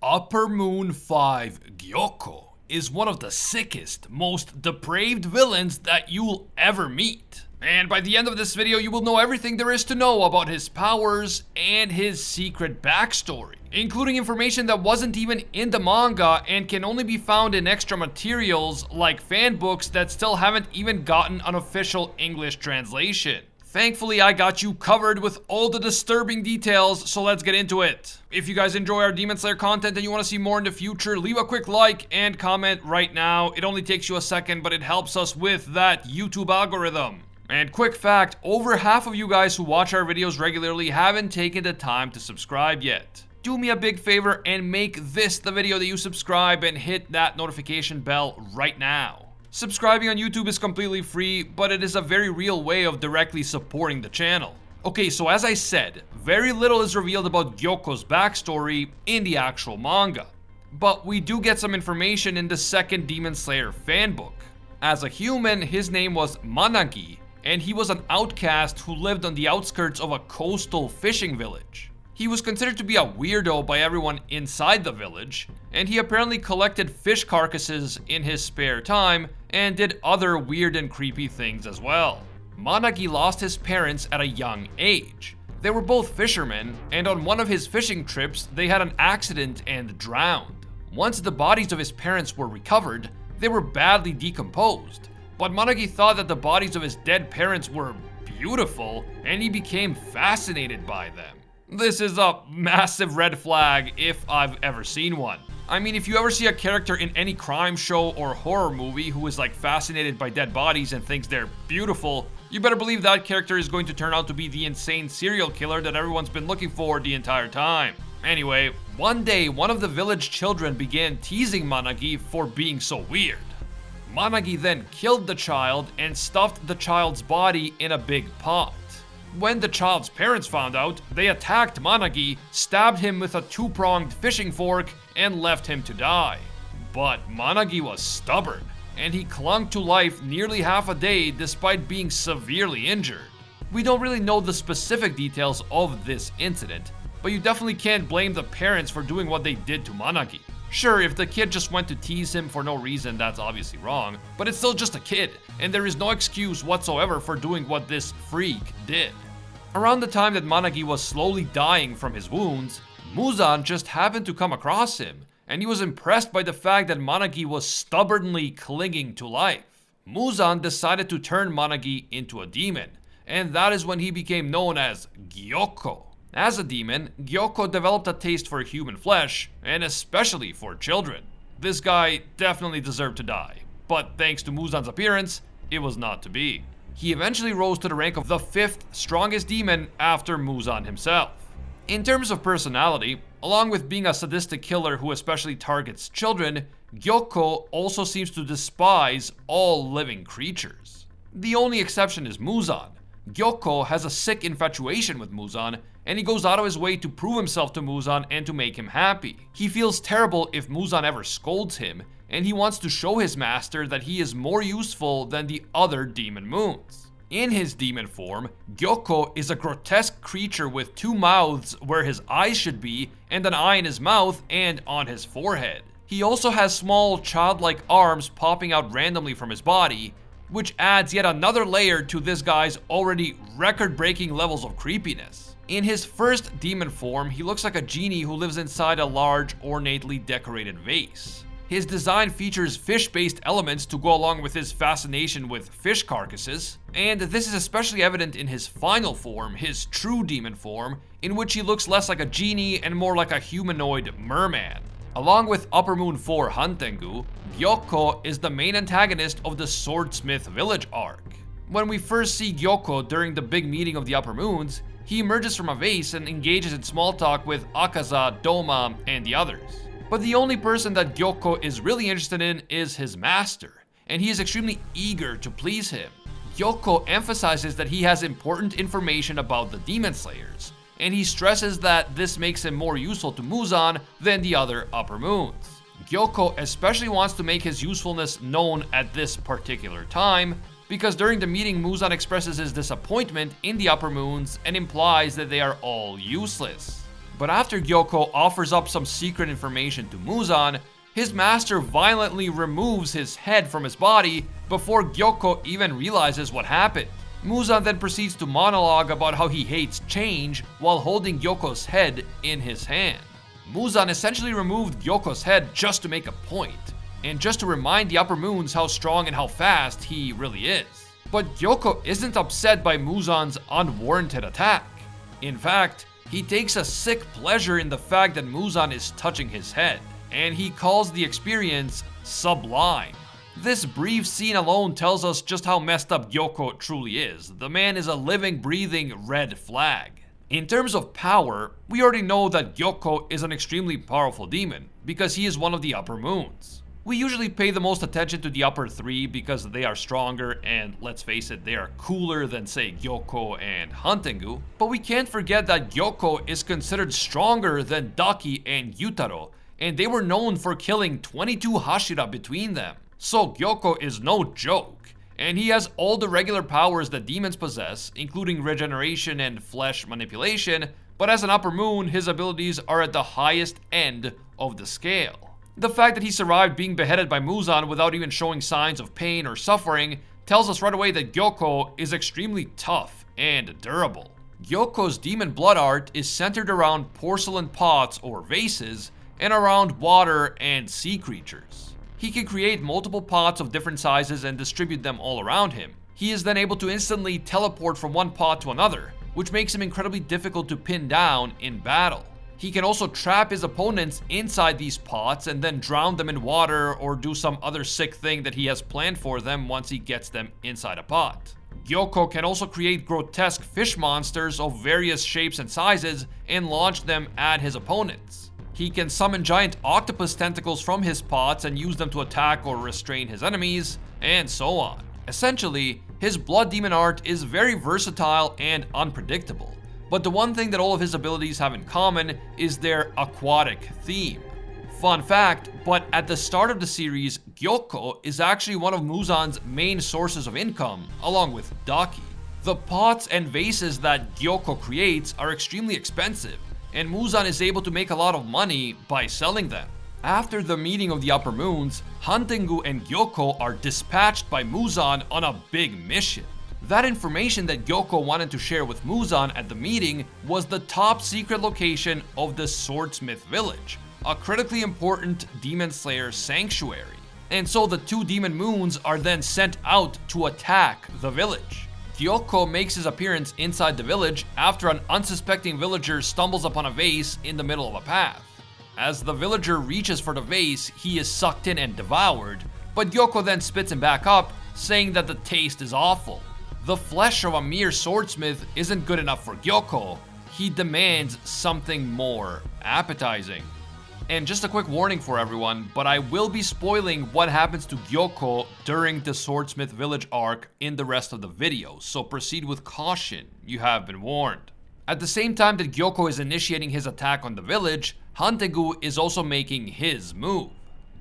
Upper Moon 5 Gyokko is one of the sickest, most depraved villains that you'll ever meet. And by the end of this video, you will know everything there is to know about his powers and his secret backstory, including information that wasn't even in the manga and can only be found in extra materials like fan books that still haven't even gotten an official English translation. Thankfully, I got you covered with all the disturbing details, so let's get into it. If you guys enjoy our Demon Slayer content and you want to see more in the future, leave a quick like and comment right now. It only takes you a second, but it helps us with that YouTube algorithm. And quick fact, over half of you guys who watch our videos regularly haven't taken the time to subscribe yet. Do me a big favor and make this the video that you subscribe and hit that notification bell right now. Subscribing on YouTube is completely free, but it is a very real way of directly supporting the channel. Okay, so as I said, very little is revealed about Gyokko's backstory in the actual manga. But we do get some information in the second Demon Slayer fanbook. As a human, his name was Managi, and he was an outcast who lived on the outskirts of a coastal fishing village. He was considered to be a weirdo by everyone inside the village, and he apparently collected fish carcasses in his spare time and did other weird and creepy things as well. Managi lost his parents at a young age. They were both fishermen, and on one of his fishing trips, they had an accident and drowned. Once the bodies of his parents were recovered, they were badly decomposed, but Managi thought that the bodies of his dead parents were beautiful, and he became fascinated by them. This is a massive red flag if I've ever seen one. I mean, if you ever see a character in any crime show or horror movie who is like fascinated by dead bodies and thinks they're beautiful, you better believe that character is going to turn out to be the insane serial killer that everyone's been looking for the entire time. Anyway, one day, one of the village children began teasing Managi for being so weird. Managi then killed the child and stuffed the child's body in a big pot. When the child's parents found out, they attacked Managi, stabbed him with a two-pronged fishing fork, and left him to die. But Managi was stubborn, and he clung to life nearly half a day despite being severely injured. We don't really know the specific details of this incident, but you definitely can't blame the parents for doing what they did to Managi. Sure, if the kid just went to tease him for no reason, that's obviously wrong, but it's still just a kid, and there is no excuse whatsoever for doing what this freak did. Around the time that Managi was slowly dying from his wounds, Muzan just happened to come across him, and he was impressed by the fact that Managi was stubbornly clinging to life. Muzan decided to turn Managi into a demon, and that is when he became known as Gyokko. As a demon, Gyokko developed a taste for human flesh, and especially for children. This guy definitely deserved to die, but thanks to Muzan's appearance, it was not to be. He eventually rose to the rank of the 5th strongest demon after Muzan himself. In terms of personality, along with being a sadistic killer who especially targets children, Gyokko also seems to despise all living creatures. The only exception is Muzan. Gyokko has a sick infatuation with Muzan, and he goes out of his way to prove himself to Muzan and to make him happy. He feels terrible if Muzan ever scolds him, and he wants to show his master that he is more useful than the other demon moons. In his demon form, Gyokko is a grotesque creature with 2 mouths where his eyes should be, and an eye in his mouth and on his forehead. He also has small childlike arms popping out randomly from his body, which adds yet another layer to this guy's already record-breaking levels of creepiness. In his first demon form, he looks like a genie who lives inside a large, ornately decorated vase. His design features fish-based elements to go along with his fascination with fish carcasses, and this is especially evident in his final form, his true demon form, in which he looks less like a genie and more like a humanoid merman. Along with Upper Moon 4 Hantengu, Gyokko is the main antagonist of the Swordsmith Village arc. When we first see Gyokko during the big meeting of the Upper Moons, he emerges from a vase and engages in small talk with Akaza, Doma, and the others. But the only person that Gyokko is really interested in is his master, and he is extremely eager to please him. Gyokko emphasizes that he has important information about the Demon Slayers, and he stresses that this makes him more useful to Muzan than the other Upper Moons. Gyokko especially wants to make his usefulness known at this particular time, because during the meeting Muzan expresses his disappointment in the Upper Moons and implies that they are all useless. But after Gyokko offers up some secret information to Muzan, his master violently removes his head from his body before Gyokko even realizes what happened. Muzan then proceeds to monologue about how he hates change while holding Gyokko's head in his hand. Muzan essentially removed Gyokko's head just to make a point, and just to remind the Upper Moons how strong and how fast he really is. But Gyokko isn't upset by Muzan's unwarranted attack. In fact, he takes a sick pleasure in the fact that Muzan is touching his head, and he calls the experience sublime. This brief scene alone tells us just how messed up Gyokko truly is. The man is a living, breathing red flag. In terms of power, we already know that Gyokko is an extremely powerful demon because he is one of the Upper Moons. We usually pay the most attention to the upper three because they are stronger and, let's face it, they are cooler than, say, Gyokko and Hantengu. But we can't forget that Gyokko is considered stronger than Daki and Yutaro, and they were known for killing 22 Hashira between them. So Gyokko is no joke, and he has all the regular powers that demons possess, including regeneration and flesh manipulation, but as an Upper Moon, his abilities are at the highest end of the scale. The fact that he survived being beheaded by Muzan without even showing signs of pain or suffering tells us right away that Gyokko is extremely tough and durable. Gyokko's demon blood art is centered around porcelain pots or vases and around water and sea creatures. He can create multiple pots of different sizes and distribute them all around him. He is then able to instantly teleport from one pot to another, which makes him incredibly difficult to pin down in battle. He can also trap his opponents inside these pots and then drown them in water or do some other sick thing that he has planned for them once he gets them inside a pot. Gyokko can also create grotesque fish monsters of various shapes and sizes and launch them at his opponents. He can summon giant octopus tentacles from his pots and use them to attack or restrain his enemies, and so on. Essentially, his blood demon art is very versatile and unpredictable, but the one thing that all of his abilities have in common is their aquatic theme. Fun fact, but at the start of the series, Gyokko is actually one of Muzan's main sources of income, along with Daki. The pots and vases that Gyokko creates are extremely expensive, and Muzan is able to make a lot of money by selling them. After the meeting of the Upper Moons, Hantengu and Gyokko are dispatched by Muzan on a big mission. That information that Gyokko wanted to share with Muzan at the meeting was the top secret location of the Swordsmith Village, a critically important demon slayer sanctuary. And so the two demon moons are then sent out to attack the village. Gyokko makes his appearance inside the village after an unsuspecting villager stumbles upon a vase in the middle of a path. As the villager reaches for the vase, he is sucked in and devoured, but Gyokko then spits him back up, saying that the taste is awful. The flesh of a mere swordsmith isn't good enough for Gyokko. He demands something more appetizing. And just a quick warning for everyone, but I will be spoiling what happens to Gyokko during the Swordsmith Village arc in the rest of the video, so proceed with caution, you have been warned. At the same time that Gyokko is initiating his attack on the village, Hantengu is also making his move.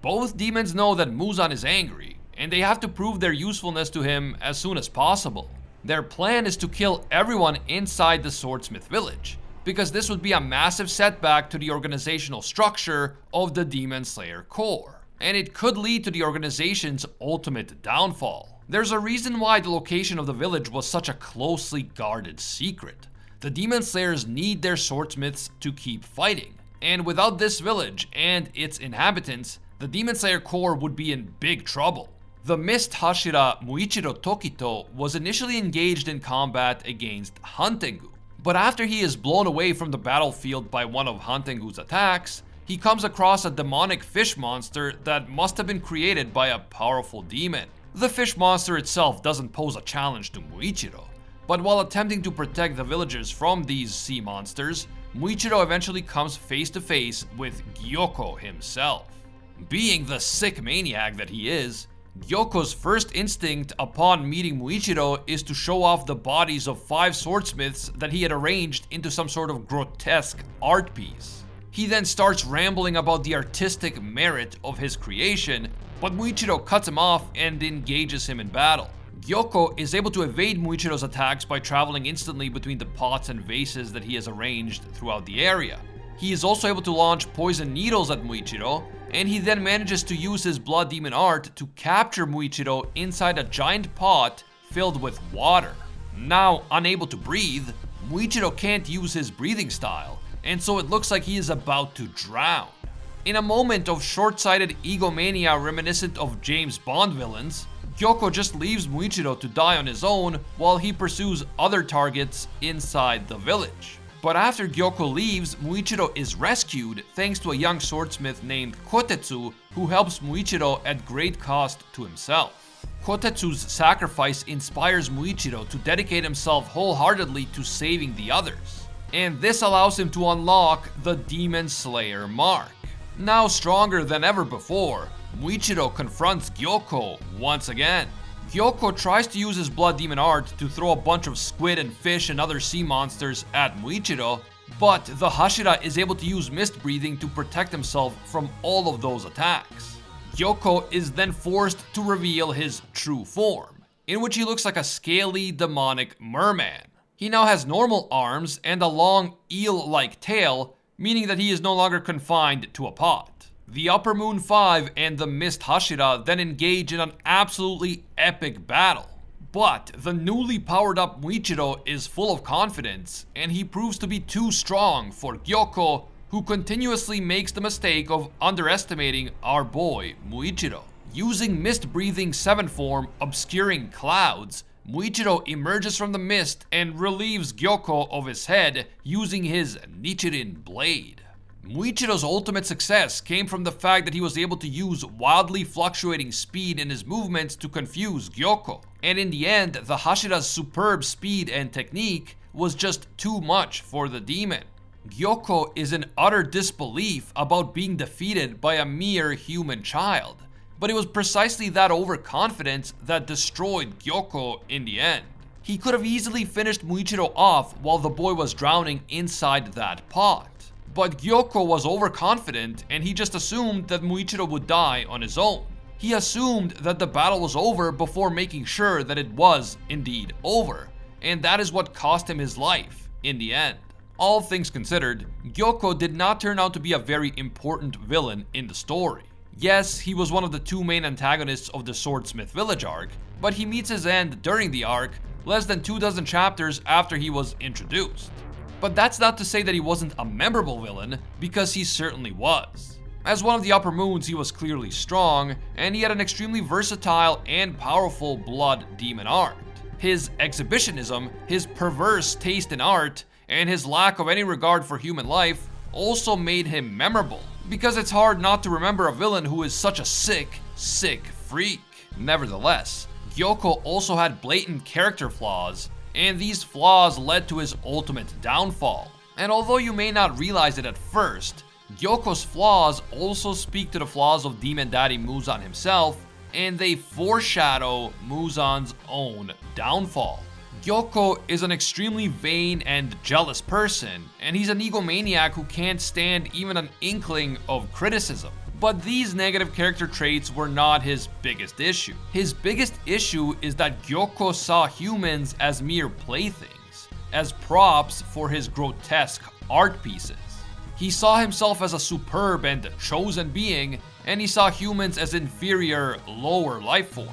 Both demons know that Muzan is angry, and they have to prove their usefulness to him as soon as possible. Their plan is to kill everyone inside the Swordsmith Village, because this would be a massive setback to the organizational structure of the Demon Slayer Corps, and it could lead to the organization's ultimate downfall. There's a reason why the location of the village was such a closely guarded secret. The Demon Slayers need their swordsmiths to keep fighting, and without this village and its inhabitants, the Demon Slayer Corps would be in big trouble. The Mist Hashira Muichiro Tokito was initially engaged in combat against Hantengu, but after he is blown away from the battlefield by one of Hantengu's attacks, he comes across a demonic fish monster that must have been created by a powerful demon. The fish monster itself doesn't pose a challenge to Muichiro, but while attempting to protect the villagers from these sea monsters, Muichiro eventually comes face to face with Gyokko himself. Being the sick maniac that he is, Gyokko's first instinct upon meeting Muichiro is to show off the bodies of 5 swordsmiths that he had arranged into some sort of grotesque art piece. He then starts rambling about the artistic merit of his creation, but Muichiro cuts him off and engages him in battle. Gyokko is able to evade Muichiro's attacks by traveling instantly between the pots and vases that he has arranged throughout the area. He is also able to launch poison needles at Muichiro, and he then manages to use his blood demon art to capture Muichiro inside a giant pot filled with water. Now, unable to breathe, Muichiro can't use his breathing style, and so it looks like he is about to drown. In a moment of short-sighted egomania reminiscent of James Bond villains, Gyokko just leaves Muichiro to die on his own while he pursues other targets inside the village. But after Gyokko leaves, Muichiro is rescued thanks to a young swordsmith named Kotetsu, who helps Muichiro at great cost to himself. Kotetsu's sacrifice inspires Muichiro to dedicate himself wholeheartedly to saving the others, and this allows him to unlock the Demon Slayer mark. Now stronger than ever before, Muichiro confronts Gyokko once again. Gyokko tries to use his blood demon art to throw a bunch of squid and fish and other sea monsters at Muichiro, but the Hashira is able to use mist breathing to protect himself from all of those attacks. Gyokko is then forced to reveal his true form, in which he looks like a scaly, demonic merman. He now has normal arms and a long eel-like tail, meaning that he is no longer confined to a pot. The Upper Moon 5 and the Mist Hashira then engage in an absolutely epic battle. But the newly powered up Muichiro is full of confidence, and he proves to be too strong for Gyokko, who continuously makes the mistake of underestimating our boy Muichiro. Using mist-breathing 7 form, obscuring clouds, Muichiro emerges from the mist and relieves Gyokko of his head using his Nichirin blade. Muichiro's ultimate success came from the fact that he was able to use wildly fluctuating speed in his movements to confuse Gyokko, and in the end, the Hashira's superb speed and technique was just too much for the demon. Gyokko is in utter disbelief about being defeated by a mere human child, but it was precisely that overconfidence that destroyed Gyokko in the end. He could have easily finished Muichiro off while the boy was drowning inside that pot. But Gyokko was overconfident and he just assumed that Muichiro would die on his own. He assumed that the battle was over before making sure that it was indeed over, and that is what cost him his life in the end. All things considered, Gyokko did not turn out to be a very important villain in the story. Yes, he was one of the 2 main antagonists of the Swordsmith Village arc, but he meets his end during the arc, less than 24 chapters after he was introduced. But that's not to say that he wasn't a memorable villain, because he certainly was. As one of the Upper Moons, he was clearly strong, and he had an extremely versatile and powerful blood demon art. His exhibitionism, his perverse taste in art, and his lack of any regard for human life also made him memorable, because it's hard not to remember a villain who is such a sick freak. Nevertheless, Gyokko also had blatant character flaws, and these flaws led to his ultimate downfall. And although you may not realize it at first, Gyokko's flaws also speak to the flaws of Demon Daddy Muzan himself, and they foreshadow Muzan's own downfall. Gyokko is an extremely vain and jealous person, and he's an egomaniac who can't stand even an inkling of criticism. But these negative character traits were not his biggest issue. His biggest issue is that Gyokko saw humans as mere playthings, as props for his grotesque art pieces. He saw himself as a superb and chosen being, and he saw humans as inferior, lower life forms.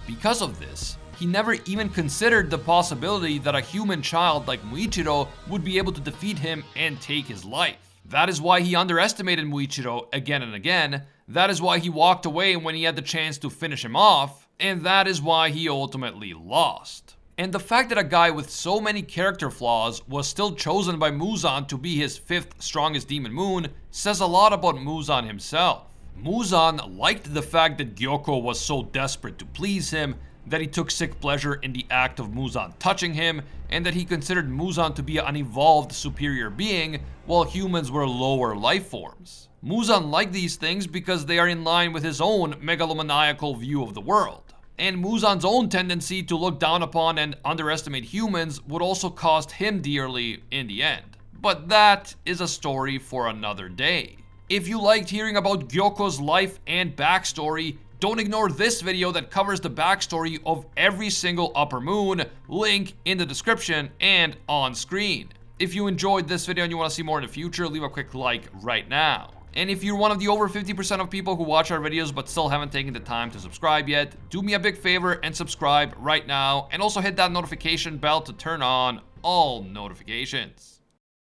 Because of this, he never even considered the possibility that a human child like Muichiro would be able to defeat him and take his life. That is why he underestimated Muichiro again and again, that is why he walked away when he had the chance to finish him off, and that is why he ultimately lost. And the fact that a guy with so many character flaws was still chosen by Muzan to be his 5th strongest demon moon says a lot about Muzan himself. Muzan liked the fact that Gyokko was so desperate to please him, that he took sick pleasure in the act of Muzan touching him, and that he considered Muzan to be an evolved superior being, while humans were lower life forms. Muzan liked these things because they are in line with his own megalomaniacal view of the world. And Muzan's own tendency to look down upon and underestimate humans would also cost him dearly in the end. But that is a story for another day. If you liked hearing about Gyokko's life and backstory, don't ignore this video that covers the backstory of every single Upper Moon, link in the description and on screen. If you enjoyed this video and you want to see more in the future, leave a quick like right now. And if you're one of the over 50% of people who watch our videos but still haven't taken the time to subscribe yet, do me a big favor and subscribe right now. And also hit that notification bell to turn on all notifications.